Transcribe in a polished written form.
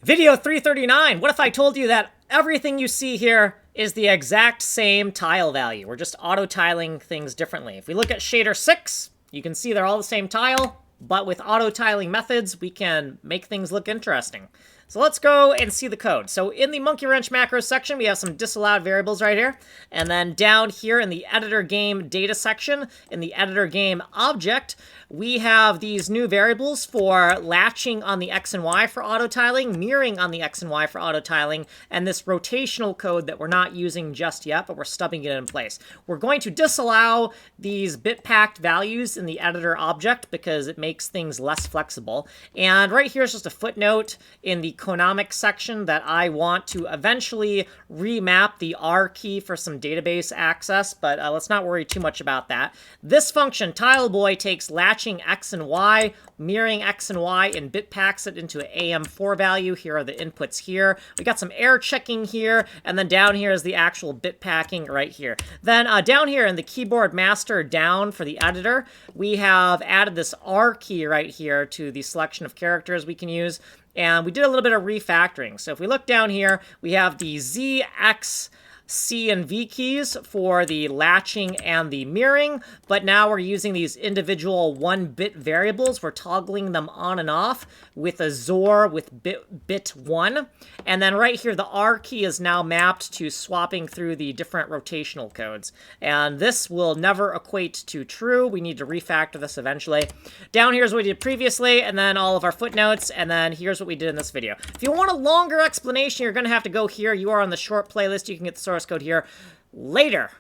Video 339. What if I told you that everything you see here is the exact same tile value? We're just auto-tiling things differently. If we look at shader 6, you can see they're all the same tile, but with auto-tiling methods, we can make things look interesting. So let's go and see the code. So in the monkey wrench macros section, we have some disallowed variables right here. And then down here in the editor game data section, in the editor game object, we have these new variables for latching on the X and Y for auto-tiling, mirroring on the X and Y for auto-tiling, and this rotational code that we're not using just yet, but we're stubbing it in place. We're going to disallow these bit-packed values in the editor object because it makes things less flexible. And right here is just a footnote in the economic section that I want to eventually remap the R key for some database access, but let's not worry too much about that. This function, TileBoy, takes latching X and Y, mirroring X and Y, and bit packs it into an AM4 value. Here are the inputs here. We got some error checking here, and then down here is the actual bit packing right here. Then down here in the keyboard master down for the editor, we have added this R key right here to the selection of characters we can use. And we did a little bit of refactoring. So if we look down here, we have the Z, X, C, and V keys for the latching and the mirroring, but now we're using these individual 1-bit variables. We're toggling them on and off with a XOR with bit 1. And then right here, the R key is now mapped to swapping through the different rotational codes. And this will never equate to true. We need to refactor this eventually. Down here is what we did previously, and then all of our footnotes, and then here's what we did in this video. If you want a longer explanation, you're going to have to go here. You are on the short playlist. You can get the source code here later.